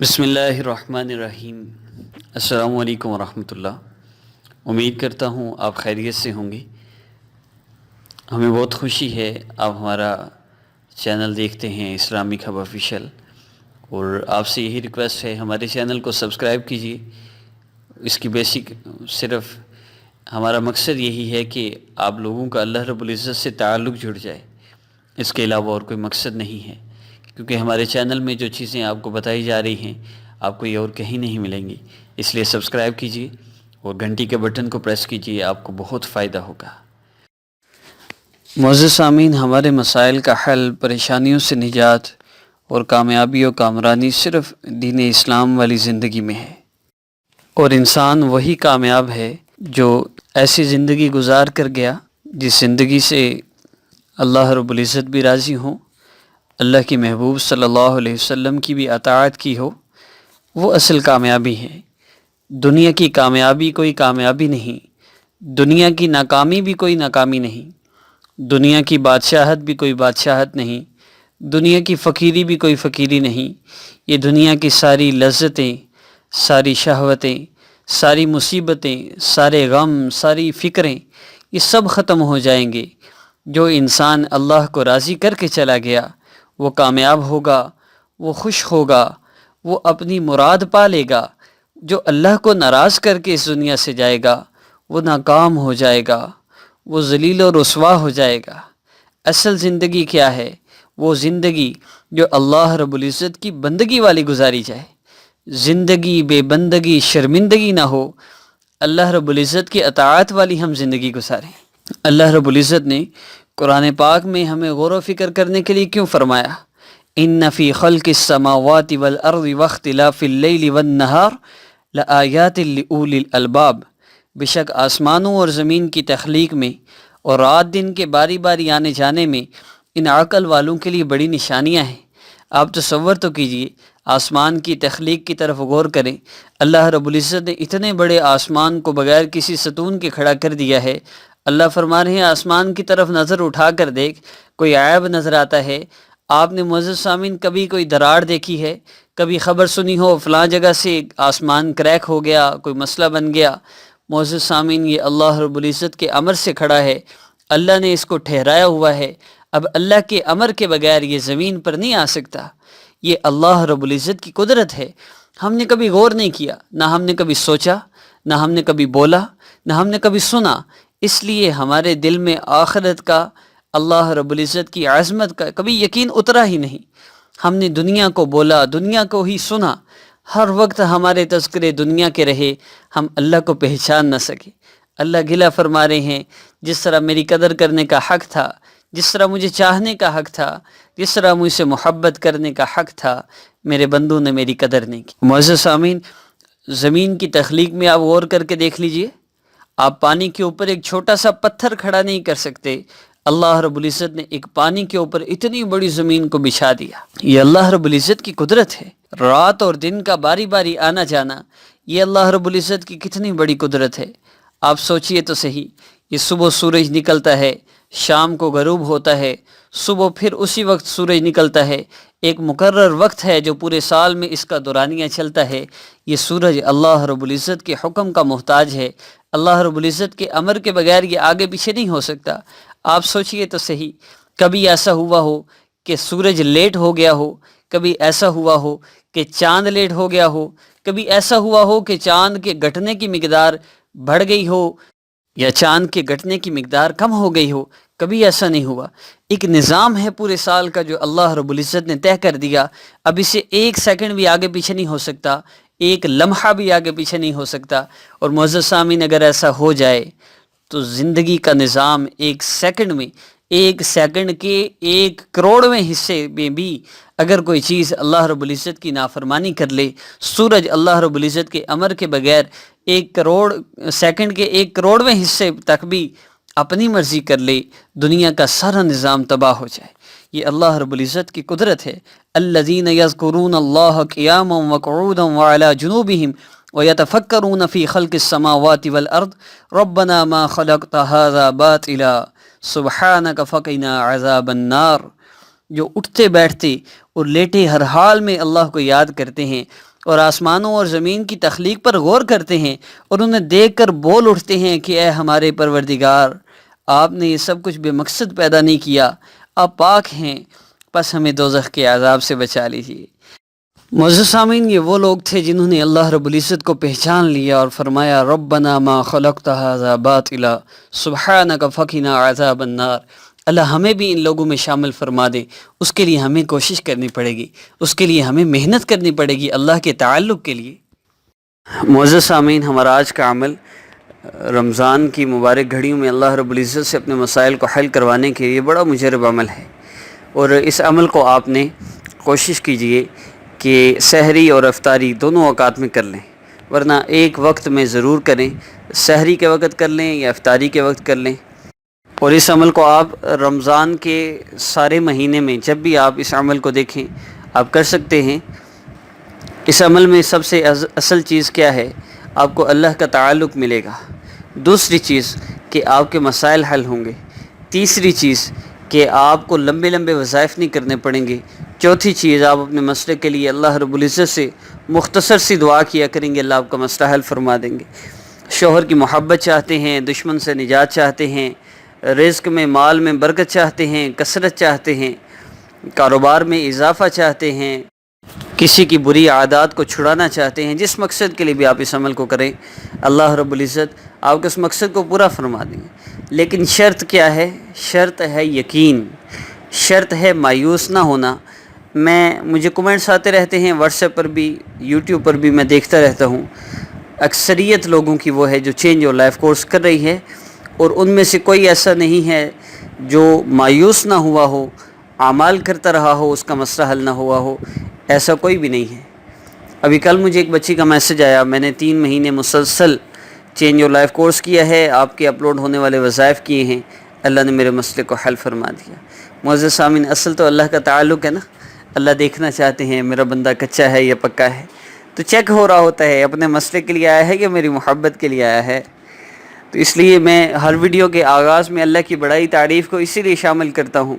بسم اللہ الرحمن الرحیم۔ السلام علیکم ورحمۃ اللہ۔ امید کرتا ہوں آپ خیریت سے ہوں گے۔ ہمیں بہت خوشی ہے آپ ہمارا چینل دیکھتے ہیں اسلامک ہب آفیشیل، اور آپ سے یہی ریکویسٹ ہے ہمارے چینل کو سبسکرائب کیجیے۔ اس کی بیسک صرف ہمارا مقصد یہی ہے کہ آپ لوگوں کا اللہ رب العزت سے تعلق جڑ جائے، اس کے علاوہ اور کوئی مقصد نہیں ہے، کیونکہ ہمارے چینل میں جو چیزیں آپ کو بتائی جا رہی ہیں آپ کو یہ اور کہیں نہیں ملیں گی۔ اس لیے سبسکرائب کیجیے اور گھنٹی کے بٹن کو پریس کیجیے، آپ کو بہت فائدہ ہوگا۔ معزز سامعین، ہمارے مسائل کا حل، پریشانیوں سے نجات اور کامیابی و کامرانی صرف دین اسلام والی زندگی میں ہے، اور انسان وہی کامیاب ہے جو ایسی زندگی گزار کر گیا جس زندگی سے اللہ رب العزت بھی راضی ہوں، اللہ کی محبوب صلی اللہ علیہ وسلم کی بھی اطاعت کی ہو۔ وہ اصل کامیابی ہے۔ دنیا کی کامیابی کوئی کامیابی نہیں، دنیا کی ناکامی بھی کوئی ناکامی نہیں، دنیا کی بادشاہت بھی کوئی بادشاہت نہیں، دنیا کی فقیری بھی کوئی فقیری نہیں۔ یہ دنیا کی ساری لذتیں، ساری شہوتیں، ساری مصیبتیں، سارے غم، ساری فکریں، یہ سب ختم ہو جائیں گے۔ جو انسان اللہ کو راضی کر کے چلا گیا وہ کامیاب ہوگا، وہ خوش ہوگا، وہ اپنی مراد پا لے گا۔ جو اللہ کو ناراض کر کے اس دنیا سے جائے گا وہ ناکام ہو جائے گا، وہ ذلیل و رسوا ہو جائے گا۔ اصل زندگی کیا ہے؟ وہ زندگی جو اللہ رب العزت کی بندگی والی گزاری جائے، زندگی بے بندگی شرمندگی نہ ہو، اللہ رب العزت کی اطاعت والی ہم زندگی گزاریں۔ اللہ رب العزت نے قرآن پاک میں ہمیں غور و فکر کرنے کے لیے کیوں فرمایا؟ ان فی خلق السماوات والارض واختلاف اللیل والنہار لآیات لأولی الالباب۔ بے شک آسمانوں اور زمین کی تخلیق میں اور رات دن کے باری باری آنے جانے میں ان عقل والوں کے لیے بڑی نشانیاں ہیں۔ آپ تصور تو کیجئے، آسمان کی تخلیق کی طرف غور کریں۔ اللہ رب العزت نے اتنے بڑے آسمان کو بغیر کسی ستون کے کھڑا کر دیا ہے۔ اللہ فرما رہے ہیں آسمان کی طرف نظر اٹھا کر دیکھ، کوئی عیب نظر آتا ہے؟ آپ نے معزز سامعین کبھی کوئی دراڑ دیکھی ہے؟ کبھی خبر سنی ہو فلاں جگہ سے آسمان کریک ہو گیا، کوئی مسئلہ بن گیا؟ معزز سامعین، یہ اللہ رب العزت کے امر سے کھڑا ہے، اللہ نے اس کو ٹھہرایا ہوا ہے۔ اب اللہ کے امر کے بغیر یہ زمین پر نہیں آ سکتا۔ یہ اللہ رب العزت کی قدرت ہے۔ ہم نے کبھی غور نہیں کیا، نہ ہم نے کبھی سوچا، نہ ہم نے کبھی بولا، نہ ہم نے کبھی سنا۔ اس لیے ہمارے دل میں آخرت کا، اللہ رب العزت کی عظمت کا کبھی یقین اترا ہی نہیں۔ ہم نے دنیا کو بولا، دنیا کو ہی سنا، ہر وقت ہمارے تذکرے دنیا کے رہے، ہم اللہ کو پہچان نہ سکے۔ اللہ گلہ فرما رہے ہیں، جس طرح میری قدر کرنے کا حق تھا، جس طرح مجھے چاہنے کا حق تھا، جس طرح مجھ سے محبت کرنے کا حق تھا، میرے بندوں نے میری قدر نہیں کی۔ معزز سامعین، زمین کی تخلیق میں آپ غور کر کے دیکھ لیجئے، آپ پانی کے اوپر ایک چھوٹا سا پتھر کھڑا نہیں کر سکتے، اللہ رب العزت نے ایک پانی کے اوپر اتنی بڑی زمین کو بچھا دیا۔ یہ اللہ رب العزت کی قدرت ہے۔ رات اور دن کا باری باری آنا جانا، یہ اللہ رب العزت کی کتنی بڑی قدرت ہے۔ آپ سوچئے تو صحیح، یہ صبح سورج نکلتا ہے، شام کو غروب ہوتا ہے، صبح پھر اسی وقت سورج نکلتا ہے، ایک مقرر وقت ہے جو پورے سال میں اس کا دورانیہ چلتا ہے۔ یہ سورج اللہ رب العزت کے حکم کا محتاج ہے، اللہ رب العزت کے امر کے بغیر یہ آگے پیچھے نہیں ہو سکتا۔ آپ سوچئے تو صحیح، کبھی ایسا ہوا ہو کہ سورج لیٹ ہو گیا ہو، کبھی ایسا ہوا ہو کہ چاند لیٹ ہو گیا ہو، کبھی ایسا ہوا ہو کہ چاند کے گھٹنے کی مقدار بڑھ گئی ہو یا چاند کے گھٹنے کی مقدار کم ہو گئی ہو؟ کبھی ایسا نہیں ہوا۔ ایک نظام ہے پورے سال کا جو اللہ رب العزت نے طے کر دیا، اب اسے ایک سیکنڈ بھی آگے پیچھے نہیں ہو سکتا، ایک لمحہ بھی آگے پیچھے نہیں ہو سکتا۔ اور معزز سامعین، اگر ایسا ہو جائے تو زندگی کا نظام ایک سیکنڈ میں، ایک سیکنڈ کے 1 کروڑویں حصے میں بھی اگر کوئی چیز اللہ رب العزت کی نافرمانی کر لے، سورج اللہ رب العزت کے امر کے بغیر 1 کروڑ سیکنڈ کے 1 کروڑویں حصے تک بھی اپنی مرضی کر لے، دنیا کا سارا نظام تباہ ہو جائے۔ یہ اللہ رب العزت کی قدرت ہے۔ الذین یذکرون اللہ قیاما وقعودا وعلی جنوبہم وَيَتَفَكَّرُونَ فِي خَلْقِ السَّمَاوَاتِ وَالْأَرْضِ رَبَّنَا مَا خَلَقْتَ هَذَا بَاطِلًا سُبْحَانَكَ فَقِنَا عَذَابَ النَّارِ۔ جو اٹھتے بیٹھتے اور لیٹے ہر حال میں اللہ کو یاد کرتے ہیں، اور آسمانوں اور زمین کی تخلیق پر غور کرتے ہیں اور انہیں دیکھ کر بول اٹھتے ہیں کہ اے ہمارے پروردگار، آپ نے یہ سب کچھ بے مقصد پیدا نہیں کیا، آپ پاک ہیں، بس ہمیں دوزخ کے عذاب سے بچا لیجیے۔ معزز سامعین، یہ وہ لوگ تھے جنہوں نے اللہ رب العزت کو پہچان لیا اور فرمایا ربنا ما خلقت ھذا باطلا سبحانک فقنا عذاب النار۔ اللہ ہمیں بھی ان لوگوں میں شامل فرما دے۔ اس کے لیے ہمیں کوشش کرنی پڑے گی، اس کے لیے ہمیں محنت کرنی پڑے گی اللہ کے تعلق کے لیے۔ معزز سامعین، ہمارا آج کا عمل رمضان کی مبارک گھڑیوں میں اللہ رب العزت سے اپنے مسائل کو حل کروانے کے لیے بڑا مجرب عمل ہے، اور اس عمل کو آپ نے کوشش کیجئے کہ سحری اور افطاری دونوں اوقات میں کر لیں، ورنہ ایک وقت میں ضرور کریں، سحری کے وقت کر لیں یا افطاری کے وقت کر لیں۔ اور اس عمل کو آپ رمضان کے سارے مہینے میں جب بھی آپ اس عمل کو دیکھیں آپ کر سکتے ہیں۔ اس عمل میں سب سے اصل چیز کیا ہے؟ آپ کو اللہ کا تعلق ملے گا۔ دوسری چیز کہ آپ کے مسائل حل ہوں گے۔ تیسری چیز کہ آپ کو لمبے لمبے وظائف نہیں کرنے پڑیں گے۔ چوتھی چیز، آپ اپنے مسئلے کے لیے اللہ رب العزت سے مختصر سی دعا کیا کریں گے، اللہ آپ کا مسئلہ حل فرما دیں گے۔ شوہر کی محبت چاہتے ہیں، دشمن سے نجات چاہتے ہیں، رزق میں مال میں برکت چاہتے ہیں، کثرت چاہتے ہیں، کاروبار میں اضافہ چاہتے ہیں، کسی کی بری عادات کو چھڑانا چاہتے ہیں، جس مقصد کے لیے بھی آپ اس عمل کو کریں اللہ رب العزت آپ کے اس مقصد کو پورا فرما دیں گے۔ لیکن شرط کیا ہے؟ شرط ہے یقین، شرط ہے مایوس نہ ہونا۔ مجھے کمنٹس آتے رہتے ہیں واٹس ایپ پر بھی، یوٹیوب پر بھی میں دیکھتا رہتا ہوں، اکثریت لوگوں کی وہ ہے جو چینج یور لائف کورس کر رہی ہے، اور ان میں سے کوئی ایسا نہیں ہے جو مایوس نہ ہوا ہو، اعمال کرتا رہا ہو، اس کا مسئلہ حل نہ ہوا ہو، ایسا کوئی بھی نہیں ہے۔ ابھی کل مجھے ایک بچی کا میسج آیا، میں نے 3 مہینے مسلسل چینج یور لائف کورس کیا ہے، آپ کے اپلوڈ ہونے والے وظائف کیے ہیں، اللہ نے میرے مسئلے کو حل فرما دیا۔ معزز سامعین، اصل تو اللہ کا تعلق ہے نا، اللہ دیکھنا چاہتے ہیں میرا بندہ کچا ہے یا پکا ہے، تو چیک ہو رہا ہوتا ہے اپنے مسئلے کے لیے آیا ہے یا میری محبت کے لیے آیا ہے۔ تو اس لیے میں ہر ویڈیو کے آغاز میں اللہ کی بڑائی تعریف کو اسی لیے شامل کرتا ہوں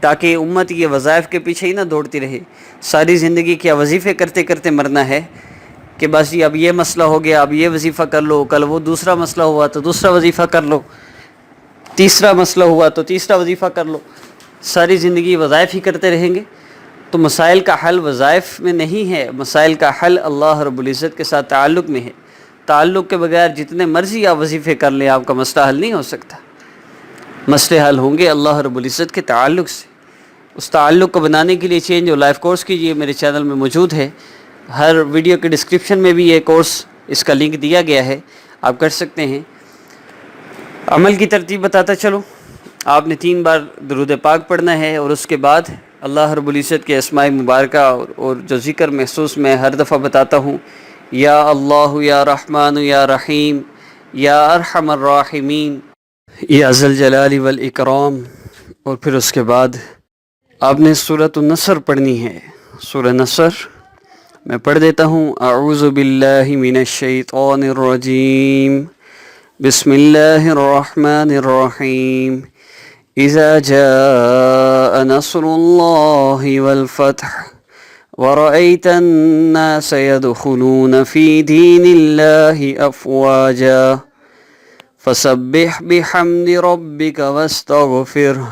تاکہ امت یہ وظائف کے پیچھے ہی نہ دوڑتی رہے۔ ساری زندگی کیا وظیفے کرتے کرتے مرنا ہے کہ بس اب یہ مسئلہ ہو گیا، اب یہ وظیفہ کر لو، کل وہ دوسرا مسئلہ ہوا تو دوسرا وظیفہ کر لو، تیسرا مسئلہ ہوا تو تیسرا وظیفہ کر لو، ساری زندگی وظائف ہی کرتے رہیں گے تو مسائل کا حل وظائف میں نہیں ہے، مسائل کا حل اللہ رب العزت کے ساتھ تعلق میں ہے۔ تعلق کے بغیر جتنے مرضی آپ وظیفے کر لیں آپ کا مسئلہ حل نہیں ہو سکتا۔ مسئلے حل ہوں گے اللہ رب العزت کے تعلق سے۔ اس تعلق کو بنانے کے لیے چینج اور لائف کورس کیجیے، میرے چینل میں موجود ہے، ہر ویڈیو کے ڈسکرپشن میں بھی یہ کورس اس کا لنک دیا گیا ہے، آپ کر سکتے ہیں۔ عمل کی ترتیب بتاتا چلو، آپ نے 3 بار درود پاک پڑھنا ہے، اور اس کے بعد اللہ رب العزت کے اسماء مبارکہ اور جو ذکر محسوس میں ہر دفعہ بتاتا ہوں، یا اللہ یا رحمان یا رحیم یا ارحم الراحمین یا ذی الجلال والاکرام، اور پھر اس کے بعد آپ نے سورۃ النصر پڑھنی ہے۔ سورہ نصر میں پڑھ دیتا ہوں، اعوذ باللہ من الشیطان الرجیم، بسم اللہ الرحمن الرحیم، اذا جاء نصر اللہ والفتح ورأيت الناس يدخلون في دين الله أفواجا فسبح بحمد ربك واستغفره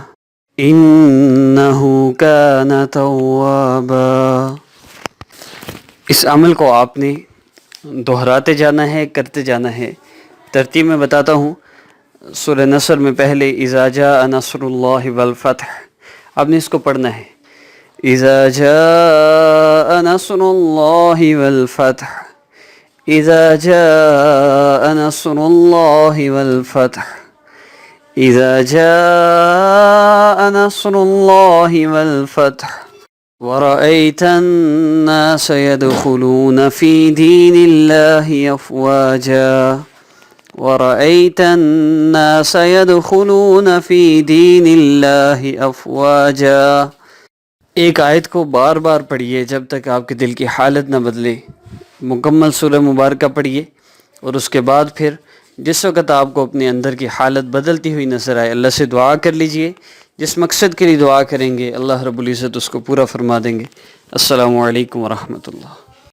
إنه كان توابا۔ اس عمل کو آپ نے دہراتے جانا ہے، کرتے جانا ہے۔ ترتیب میں بتاتا ہوں، سورہ نصر میں پہلے اذا جاء نصر اللہ والفتح، آپ نے اس کو پڑھنا ہے، اذا جاء نصر اللہ والفتح، اذا جاء نصر اللہ والفتح، اذا جاء نصر اللہ والفتح ورأيت الناس يدخلون في دين الله أفواجا ورأيت الناس يدخلون في دين الله أفواجا۔ ایک آیت کو بار بار پڑھیے جب تک آپ کے دل کی حالت نہ بدلے، مکمل سورہ مبارکہ پڑھیے، اور اس کے بعد پھر جس وقت آپ کو اپنے اندر کی حالت بدلتی ہوئی نظر آئے اللہ سے دعا کر لیجئے، جس مقصد کے لیے دعا کریں گے اللہ رب العزت اس کو پورا فرما دیں گے۔ السلام علیکم ورحمۃ اللہ۔